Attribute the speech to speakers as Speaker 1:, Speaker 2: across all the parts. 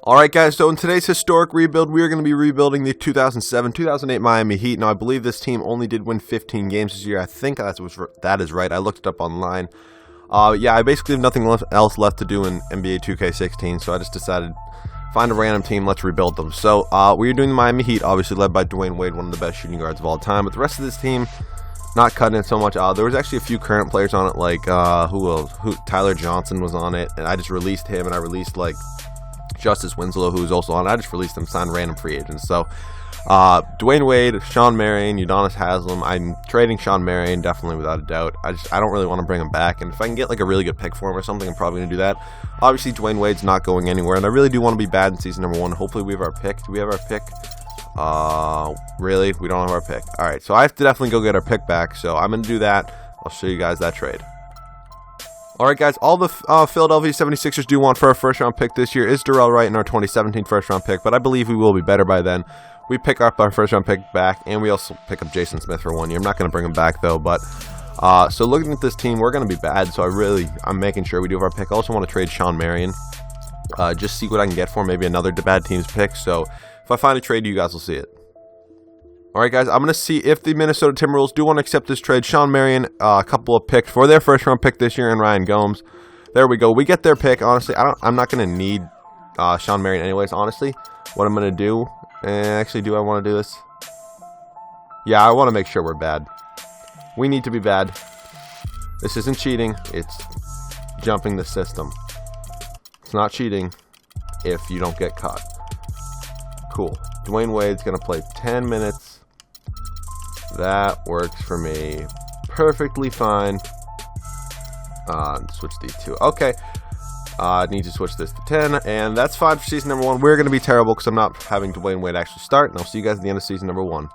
Speaker 1: Alright guys, so in today's historic rebuild, we are going to be rebuilding the 2007-2008 Miami Heat. Now I believe this team only did win 15 games this year. I think that is right. I looked it up online. Yeah, I basically have nothing else left to do in NBA 2K16, so I just decided find a random team, let's rebuild them. So we are doing the Miami Heat, obviously led by Dwayne Wade, one of the best shooting guards of all time. But the rest of this team, not cutting it so much. There was actually a few current players on it, like Tyler Johnson was on it, and I just released him, and I released like Justice Winslow, who's also on. I just released them, signed random free agents. So Dwayne Wade, Sean Marion, Udonis Haslem. I'm trading Sean Marion definitely without a doubt. I don't really want to bring him back, and if I can get like a really good pick for him or something, I'm probably gonna do that. Obviously Dwayne Wade's not going anywhere, and I really do want to be bad in season number 1. Hopefully we have our pick. Do we have our pick? Really? We don't have our pick. Alright, so I have to definitely go get our pick back, so I'm gonna do that. I'll show you guys that trade. Alright guys, all the Philadelphia 76ers do want for our first round pick this year is Darrell Wright in our 2017 first round pick, but I believe we will be better by then. We pick up our first round pick back, and we also pick up Jason Smith for 1 year. I'm not going to bring him back though, but so looking at this team, we're going to be bad, so I'm making sure we do have our pick. I also want to trade Sean Marion, just see what I can get for maybe another bad team's pick, so if I find a trade, you guys will see it. Alright guys, I'm going to see if the Minnesota Timberwolves do want to accept this trade. Sean Marion, a couple of picks for their first round pick this year, and Ryan Gomes. There we go. We get their pick. Honestly, I'm not going to need Sean Marion anyways, honestly. What I'm going to do, actually, do I want to do this? Yeah, I want to make sure we're bad. We need to be bad. This isn't cheating. It's jumping the system. It's not cheating if you don't get caught. Cool. Dwayne Wade's going to play 10 minutes. That works for me perfectly fine. Switch these two. Okay. I need to switch this to 10, and that's fine for season number 1. We're going to be terrible because I'm not having Dwayne Wade actually start, and I'll see you guys at the end of season number 1.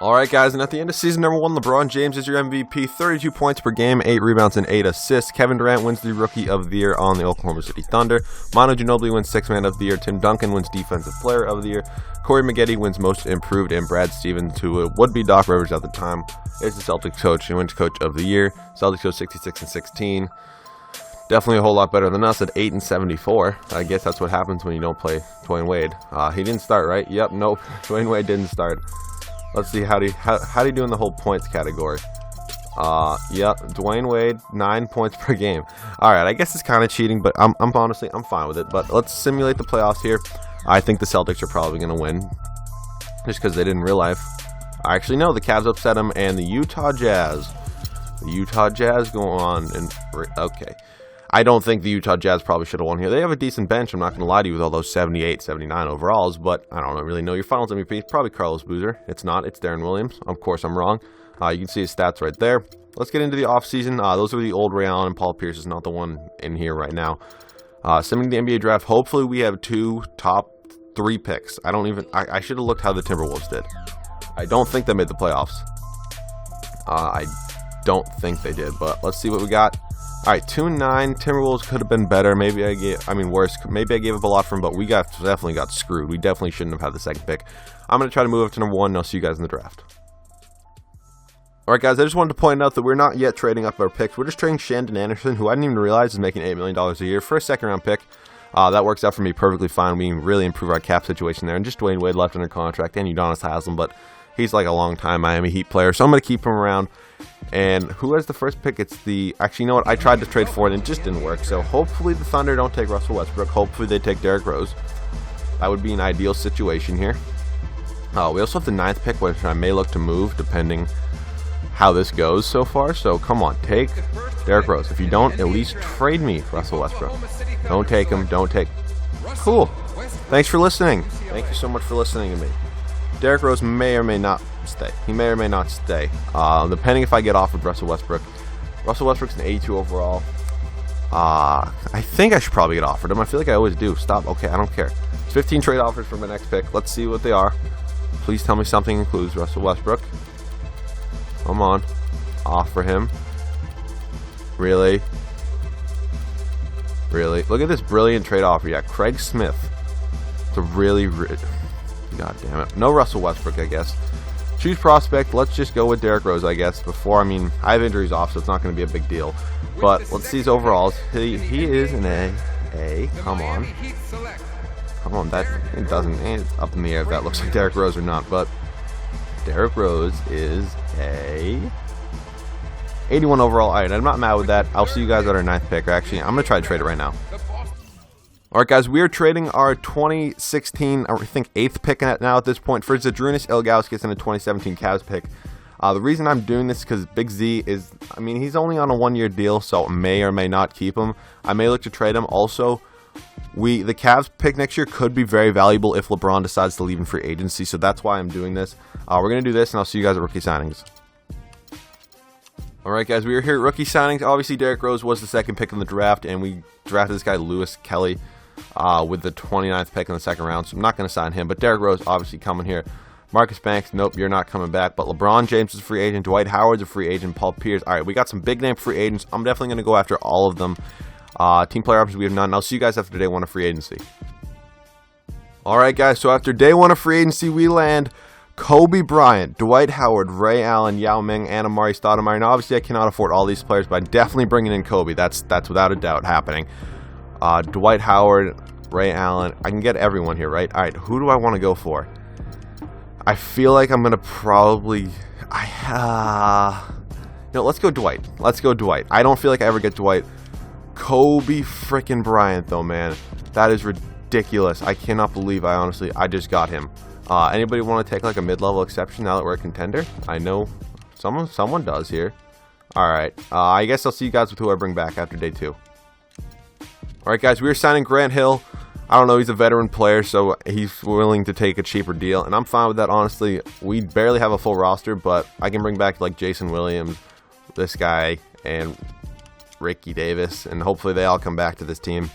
Speaker 1: Alright guys, and at the end of season number 1, LeBron James is your MVP, 32 points per game, 8 rebounds, and 8 assists. Kevin Durant wins the Rookie of the Year on the Oklahoma City Thunder. Manu Ginobili wins 6th Man of the Year. Tim Duncan wins Defensive Player of the Year. Corey Maggette wins Most Improved, and Brad Stevens, who would be Doc Rivers at the time, is the Celtics coach and wins Coach of the Year. Celtics go 66-16. Definitely a whole lot better than us at 8-74. I guess that's what happens when you don't play Dwayne Wade. He didn't start, right? Yep, nope. Dwayne Wade didn't start. Let's see how do you do in the whole points category. Yep, Dwayne Wade, 9 points per game. Alright, I guess it's kind of cheating, but I'm honestly fine with it. But let's simulate the playoffs here. I think the Celtics are probably going to win, just because they didn't real life. Actually, no, the Cavs upset them, and the Utah Jazz go on and okay. I don't think the Utah Jazz probably should have won here. They have a decent bench. I'm not going to lie to you with all those 78, 79 overalls, but I don't really know your finals MVP. It's probably Carlos Boozer. It's not. It's Darren Williams. Of course, I'm wrong. You can see his stats right there. Let's get into the offseason. Those are the old Ray Allen, and Paul Pierce is not the one in here right now. Sending the NBA draft. Hopefully, we have 2 top 3 picks. I should have looked how the Timberwolves did. I don't think they made the playoffs. I don't think they did, but let's see what we got. Alright, 2-9. Timberwolves could have been better. Maybe worse. Maybe I gave up a lot from them, but we definitely got screwed. We definitely shouldn't have had the second pick. I'm going to try to move up to number 1, and I'll see you guys in the draft. Alright guys, I just wanted to point out that we're not yet trading up our picks. We're just trading Shandon Anderson, who I didn't even realize is making $8 million a year, for a second round pick. That works out for me perfectly fine. We really improve our cap situation there. And just Dwayne Wade left under contract, and Udonis Haslem, but he's like a long-time Miami Heat player, so I'm going to keep him around. And who has the first pick? Actually, you know what? I tried to trade for it and it just didn't work. So hopefully the Thunder don't take Russell Westbrook. Hopefully they take Derrick Rose. That would be an ideal situation here. We also have the 9th pick, which I may look to move depending how this goes so far. So come on, take Derrick Rose. If you don't, at least trade me Russell Westbrook. Don't take him. Cool. Thanks for listening. Thank you so much for listening to me. Derrick Rose may or may not stay. He may or may not stay, depending if I get offered Russell Westbrook. Russell Westbrook's an 82 overall. I think I should probably get offered him. I feel like I always do. Stop. Okay, I don't care. 15 trade offers for my next pick. Let's see what they are. Please tell me something includes Russell Westbrook. Come on. Offer him. Really? Look at this brilliant trade offer. Yeah, Craig Smith. It's a really God damn it. No Russell Westbrook, I guess. Choose prospect. Let's just go with Derrick Rose, I guess. I have injuries off, so it's not going to be a big deal. But let's see his overalls. He is an A. Come on. Come on, that it doesn't. It's up in the air if that looks like Derrick Rose or not. But Derrick Rose is a 81 overall. All right, I'm not mad with that. I'll see you guys at our 9th pick. Actually, I'm gonna try to trade it right now. All right, guys, we are trading our 2016, I think 8th pick now at this point for Zydrunas Ilgauskas and a 2017 Cavs pick. The reason I'm doing this is because Big Z is, I mean, he's only on a 1-year deal, so may or may not keep him. I may look to trade him. Also, the Cavs pick next year could be very valuable if LeBron decides to leave in free agency, so that's why I'm doing this. We're going to do this, and I'll see you guys at rookie signings. Alright, guys, we are here at rookie signings. Obviously, Derrick Rose was the 2nd pick in the draft, and we drafted this guy, Lewis Kelly, with the 29th pick in the 2nd round, so I'm not going to sign him. But Derrick Rose obviously coming here. Marcus Banks, nope, you're not coming back. But LeBron James is a free agent. Dwight Howard's a free agent. Paul Pierce. Alright, we got some big-name free agents. I'm definitely going to go after all of them. Team player options, we have none. I'll see you guys after day 1 of free agency. Alright, guys, so after day 1 of free agency, we land Kobe Bryant, Dwight Howard, Ray Allen, Yao Ming, and Amari Stoudemire. Now, obviously, I cannot afford all these players, but I'm definitely bringing in Kobe. That's without a doubt happening. Dwight Howard, Ray Allen. I can get everyone here, right? All right, who do I want to go for? I feel like I'm going to probably... No, let's go Dwight. Let's go Dwight. I don't feel like I ever get Dwight. Kobe freaking Bryant, though, man. That is ridiculous. I cannot believe I just got him. Anybody want to take like a mid-level exception now that we're a contender? I know someone does here. Alright, I guess I'll see you guys with who I bring back after day 2. Alright, guys, we are signing Grant Hill. I don't know, he's a veteran player, so he's willing to take a cheaper deal, and I'm fine with that, honestly. We barely have a full roster, but I can bring back like Jason Williams, this guy, and Ricky Davis, and hopefully they all come back to this team.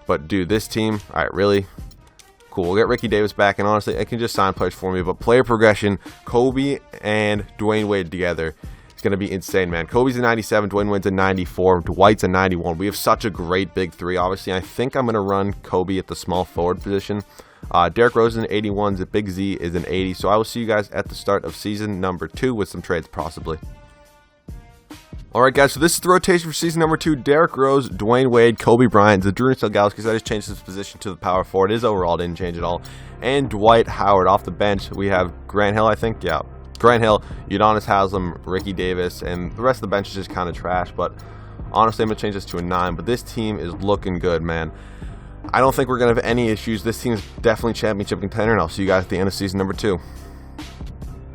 Speaker 1: But dude, this team, alright, really? Cool, we'll get Ricky Davis back, and honestly, I can just sign players for me, but player progression, Kobe and Dwayne Wade together is going to be insane, man. Kobe's a 97, Dwayne Wade's a 94, Dwight's a 91. We have such a great big three. Obviously, I think I'm going to run Kobe at the small forward position. Derrick Rose is an 81, Big Z is an 80, so I will see you guys at the start of season number 2 with some trades possibly. Alright, guys, so this is the rotation for season number 2. Derrick Rose, Dwayne Wade, Kobe Bryant, Zydrunas Ilgauskas. I just changed his position to the power forward. His overall didn't change at all. And Dwight Howard. Off the bench, we have Grant Hill, I think. Yeah, Grant Hill, Udonis Haslem, Ricky Davis, and the rest of the bench is just kind of trash. But honestly, I'm going to change this to a 9. But this team is looking good, man. I don't think we're going to have any issues. This team is definitely championship contender, and I'll see you guys at the end of season number 2.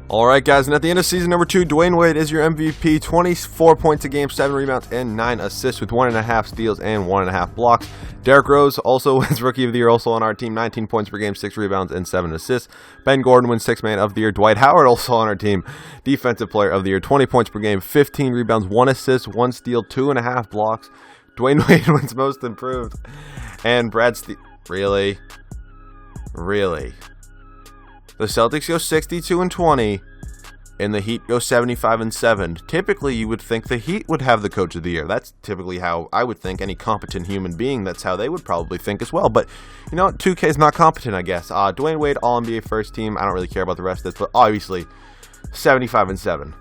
Speaker 1: Alright, guys, and at the end of season number 2, Dwayne Wade is your MVP. 24 points a game, 7 rebounds, and 9 assists with 1.5 steals and 1.5 blocks. Derrick Rose also wins Rookie of the Year, also on our team. 19 points per game, 6 rebounds, and 7 assists. Ben Gordon wins 6th Man of the Year. Dwight Howard also on our team. Defensive Player of the Year, 20 points per game, 15 rebounds, 1 assist, 1 steal, 2.5 blocks. Dwayne Wade wins Most Improved. And Brad Really? The Celtics go 62-20, and the Heat go 75-7. Typically, you would think the Heat would have the Coach of the Year. That's typically how I would think. Any competent human being, that's how they would probably think as well. But, you know, 2K is not competent, I guess. Dwayne Wade, All-NBA first team. I don't really care about the rest of this, but obviously, 75-7.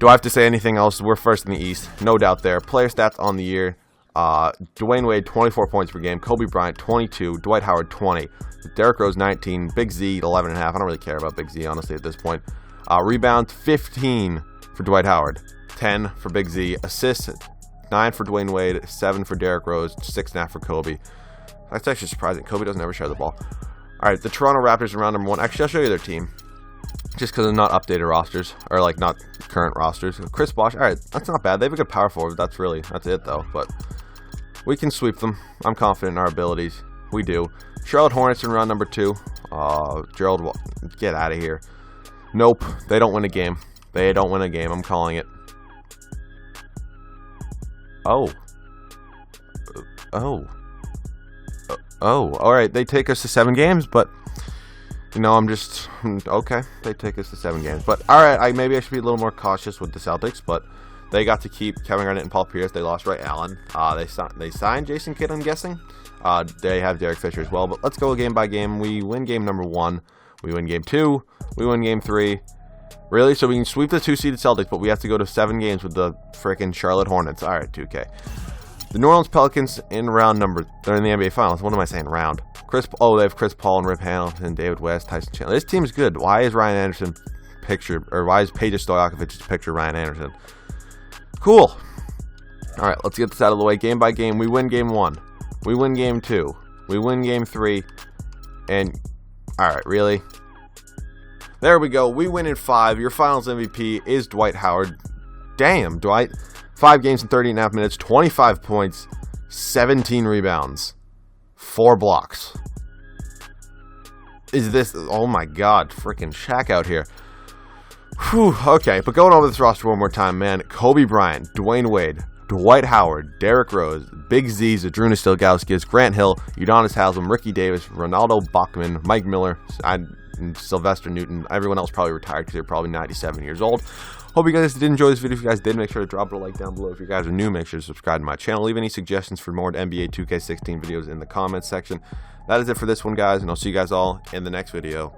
Speaker 1: Do I have to say anything else? We're first in the East. No doubt there. Player stats on the year. Dwayne Wade, 24 points per game. Kobe Bryant, 22. Dwight Howard, 20. Derrick Rose, 19. Big Z, 11.5. I don't really care about Big Z, honestly, at this point. Rebounds, 15 for Dwight Howard. 10 for Big Z. Assists, 9 for Dwayne Wade. 7 for Derrick Rose. 6.5 for Kobe. That's actually surprising. Kobe doesn't ever share the ball. Alright, the Toronto Raptors are round number 1. Actually, I'll show you their team. Just because they're not updated rosters. Or, like, not current rosters. Chris Bosh, alright, that's not bad. They have a good power forward. That's it, though. But we can sweep them. I'm confident in our abilities. We do. Charlotte Hornets in round number 2. Gerald, get out of here. Nope. They don't win a game. They don't win a game. I'm calling it. Oh. Alright. They take us to 7 games, but, you know, I'm just, okay. They take us to 7 games. But, alright, maybe I should be a little more cautious with the Celtics, but they got to keep Kevin Garnett and Paul Pierce. They lost Ray Allen. They signed Jason Kidd, I'm guessing. They have Derek Fisher as well. But let's go game by game. We win game number 1. We win game 2. We win game 3. Really? So we can sweep the 2-seeded Celtics, but we have to go to 7 games with the freaking Charlotte Hornets. Alright, 2K. The New Orleans Pelicans in round number... They're in the NBA Finals. What am I saying? Round. Oh, they have Chris Paul and Rip Hamilton, David West, Tyson Chandler. This team's good. Why is Ryan Anderson picture, or why is Peja Stojakovic's picture Ryan Anderson? Cool. All right, let's get this out of the way. Game by game, we win game 1. We win game 2. We win game 3. And, all right, really? There we go. We win in 5. Your finals MVP is Dwight Howard. Damn, Dwight. 5 games in 30.5 minutes, 25 points, 17 rebounds, 4 blocks. Is this... Oh, my God. Freaking Shaq out here. Whew, okay, but going over this roster one more time, man. Kobe Bryant, Dwayne Wade, Dwight Howard, Derrick Rose, Big Z, Zadrunas Stilgauskas, Grant Hill, Udonis Haslem, Ricky Davis, Ronaldo Bachman, Mike Miller, and Sylvester Newton. Everyone else probably retired because they're probably 97 years old. Hope you guys did enjoy this video. If you guys did, make sure to drop a like down below. If you guys are new, make sure to subscribe to my channel. Leave any suggestions for more NBA 2K16 videos in the comments section. That is it for this one, guys, and I'll see you guys all in the next video.